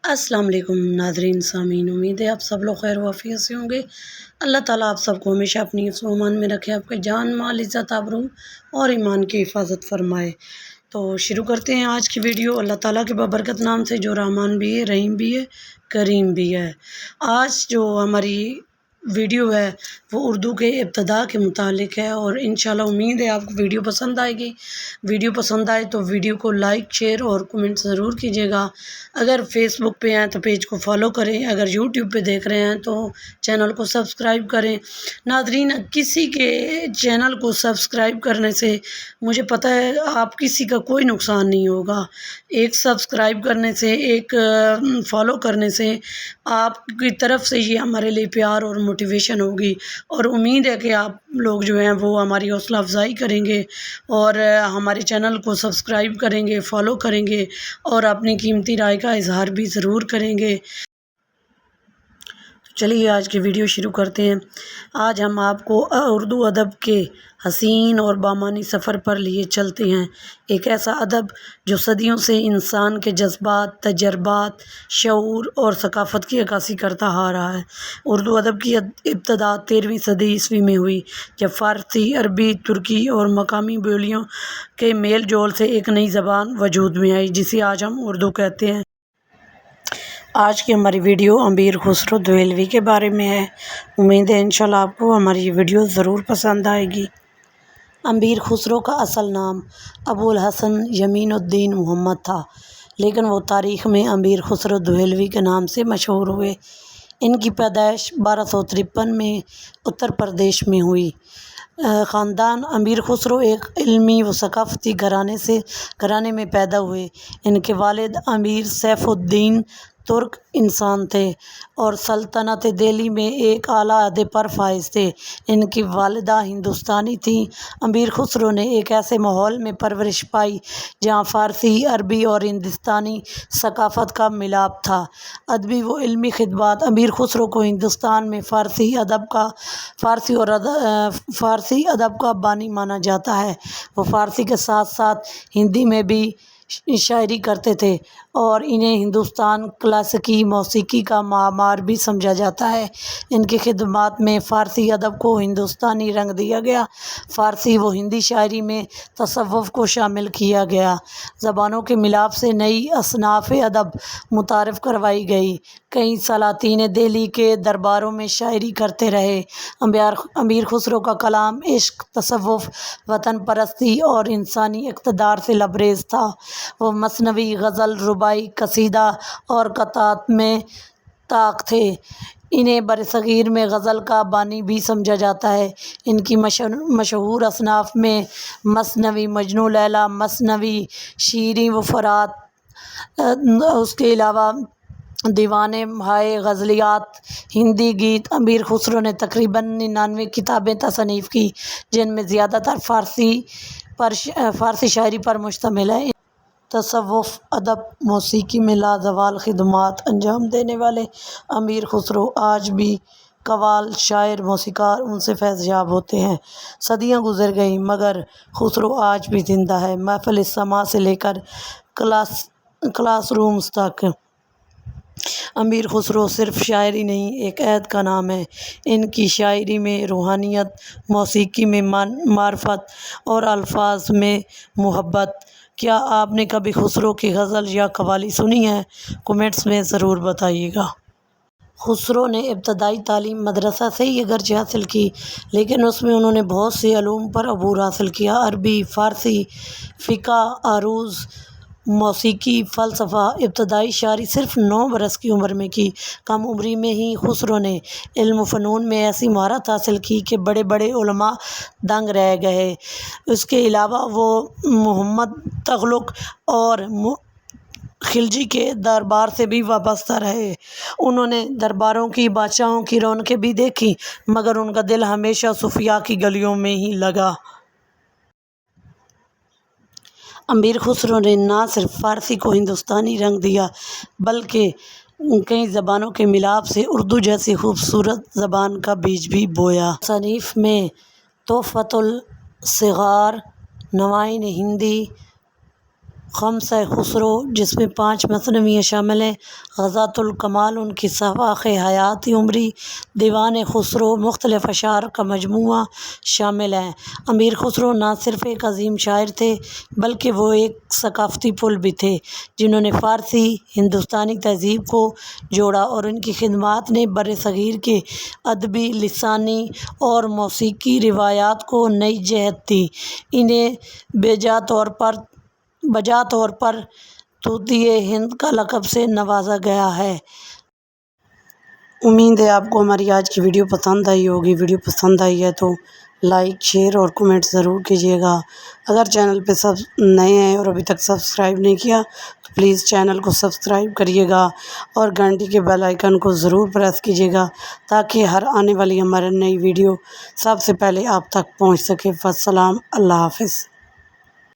السلام علیکم ناظرین سامعین، امید ہے آپ سب لوگ خیر و عافیت سے ہوں گے۔ اللہ تعالیٰ آپ سب کو ہمیشہ اپنی حفظ و امان میں رکھے، آپ کے جان مال عزت آبرو اور ایمان کی حفاظت فرمائے۔ تو شروع کرتے ہیں آج کی ویڈیو اللہ تعالیٰ کے بابرکت نام سے، جو رحمان بھی ہے، رحیم بھی ہے، کریم بھی ہے۔ آج جو ہماری ویڈیو ہے وہ اردو کے ابتدا کے متعلق ہے، اور انشاءاللہ امید ہے آپ کو ویڈیو پسند آئے گی۔ ویڈیو پسند آئے تو ویڈیو کو لائک، شیئر اور کمنٹ ضرور کیجیے گا۔ اگر فیس بک پہ ہیں تو پیج کو فالو کریں، اگر یوٹیوب پہ دیکھ رہے ہیں تو چینل کو سبسکرائب کریں۔ ناظرین، کسی کے چینل کو سبسکرائب کرنے سے مجھے پتہ ہے آپ کسی کا کوئی نقصان نہیں ہوگا۔ ایک سبسکرائب کرنے سے، ایک فالو کرنے سے آپ کی طرف سے یہ ہمارے لیے پیار اور موٹیویشن ہوگی، اور امید ہے کہ آپ لوگ جو ہیں وہ ہماری حوصلہ افزائی کریں گے اور ہمارے چینل کو سبسکرائب کریں گے، فالو کریں گے اور اپنی قیمتی رائے کا اظہار بھی ضرور کریں گے۔ چلیے آج کی ویڈیو شروع کرتے ہیں۔ آج ہم آپ کو اردو ادب کے حسین اور بامانی سفر پر لیے چلتے ہیں، ایک ایسا ادب جو صدیوں سے انسان کے جذبات، تجربات، شعور اور ثقافت کی عکاسی کرتا آ رہا ہے۔ اردو ادب کی ابتدا 13ویں صدی عیسوی میں ہوئی، جب فارسی، عربی، ترکی اور مقامی بولیوں کے میل جول سے ایک نئی زبان وجود میں آئی، جسے آج ہم اردو کہتے ہیں۔ آج کی ہماری ویڈیو امیر خسرو دہلوی کے بارے میں ہے۔ امید ہے انشاءاللہ آپ کو ہماری یہ ویڈیو ضرور پسند آئے گی۔ امیر خسرو کا اصل نام ابو الحسن یمین الدین محمد تھا، لیکن وہ تاریخ میں امیر خسرو دہلوی کے نام سے مشہور ہوئے۔ ان کی پیدائش 1253 میں اتر پردیش میں ہوئی۔ خاندان امیر خسرو ایک علمی و ثقافتی گھرانے میں پیدا ہوئے۔ ان کے والد امیر سیف الدین ترک انسان تھے اور سلطنت دہلی میں ایک اعلیٰ عہدے پر فائز تھے۔ ان کی والدہ ہندوستانی تھیں۔ امیر خسرو نے ایک ایسے ماحول میں پرورش پائی جہاں فارسی، عربی اور ہندوستانی ثقافت کا ملاپ تھا۔ ادبی و علمی خدمات امیر خسرو کو ہندوستان میں فارسی ادب کا بانی مانا جاتا ہے۔ وہ فارسی کے ساتھ ساتھ ہندی میں بھی شاعری کرتے تھے اور انہیں ہندوستان کلاسیکی موسیقی کا معمار بھی سمجھا جاتا ہے۔ ان کی خدمات میں فارسی ادب کو ہندوستانی رنگ دیا گیا۔ فارسی و ہندی شاعری میں تصوف کو شامل کیا گیا۔ زبانوں کے ملاپ سے نئی اصناف ادب متعارف کروائی گئی۔ کئی سلاطین دہلی کے درباروں میں شاعری کرتے رہے۔ امیر خسرو کا کلام عشق، تصوف، وطن پرستی اور انسانی اقتدار سے لبریز تھا۔ وہ مثنوی، غزل، رباعی، قصیدہ اور قطعات میں طاق تھے۔ انہیں برصغیر میں غزل کا بانی بھی سمجھا جاتا ہے۔ ان کی مشہور اصناف میں مثنوی مجنوں لیلی، مثنوی شیریں و فرات، اس کے علاوہ دیوان ہائے غزلیات، ہندی گیت۔ امیر خسرو نے تقریباً 99 کتابیں تصنیف کی، جن میں زیادہ تر فارسی شاعری پر مشتمل ہیں۔ تصوف، ادب، موسیقی میں لازوال خدمات انجام دینے والے امیر خسرو آج بھی قوال، شاعر، موسیقار ان سے فیض یاب ہوتے ہیں۔ صدیاں گزر گئیں مگر خسرو آج بھی زندہ ہے، محفل سماع سے لے کر کلاس رومز تک۔ امیر خسرو صرف شاعر ہی نہیں، ایک عہد کا نام ہے۔ ان کی شاعری میں روحانیت، موسیقی میں معرفت اور الفاظ میں محبت۔ کیا آپ نے کبھی خسرو کی غزل یا قوالی سنی ہے؟ کمنٹس میں ضرور بتائیے گا۔ خسرو نے ابتدائی تعلیم مدرسہ سے ہی اگرچہ حاصل کی، لیکن اس میں انہوں نے بہت سے علوم پر عبور حاصل کیا۔ عربی، فارسی، فقہ، عروض، موسیقی، فلسفہ۔ ابتدائی شاعری صرف 9 برس کی عمر میں کی۔ کم عمری میں ہی خسرو نے علم و فنون میں ایسی مہارت حاصل کی کہ بڑے بڑے علماء دنگ رہ گئے۔ اس کے علاوہ وہ محمد تغلق اور خلجی کے دربار سے بھی وابستہ رہے۔ انہوں نے درباروں کی، بادشاہوں کی رونقیں بھی دیکھیں، مگر ان کا دل ہمیشہ صوفیاء کی گلیوں میں ہی لگا۔ امیر خسرو نے نہ صرف فارسی کو ہندوستانی رنگ دیا بلکہ کئی زبانوں کے ملاپ سے اردو جیسی خوبصورت زبان کا بیج بھی بویا۔ تصانیف میں تحفۃ الصغار، نوائن ہندی، خمسہ خسرو، جس میں 5 مثنویاں شامل ہیں۔ غزات الکمال ان کی سباق حیاتی عمری، دیوان خسرو مختلف اشعار کا مجموعہ شامل ہیں۔ امیر خسرو نہ صرف ایک عظیم شاعر تھے بلکہ وہ ایک ثقافتی پل بھی تھے جنہوں نے فارسی ہندوستانی تہذیب کو جوڑا، اور ان کی خدمات نے برصغیر کے ادبی، لسانی اور موسیقی روایات کو نئی جہت دی۔ انہیں بجا طور پر طوطیِ ہند کا لقب سے نوازا گیا ہے۔ امید ہے آپ کو ہماری آج کی ویڈیو پسند آئی ہوگی۔ ویڈیو پسند آئی ہے تو لائک، شیئر اور کمنٹ ضرور کیجیے گا۔ اگر چینل پہ سب نئے ہیں اور ابھی تک سبسکرائب نہیں کیا تو پلیز چینل کو سبسکرائب کریے گا اور گھنٹی کے بیل آئیکن کو ضرور پریس کیجیے گا تاکہ ہر آنے والی ہماری نئی ویڈیو سب سے پہلے آپ تک پہنچ سکے۔ والسلام، اللہ حافظ۔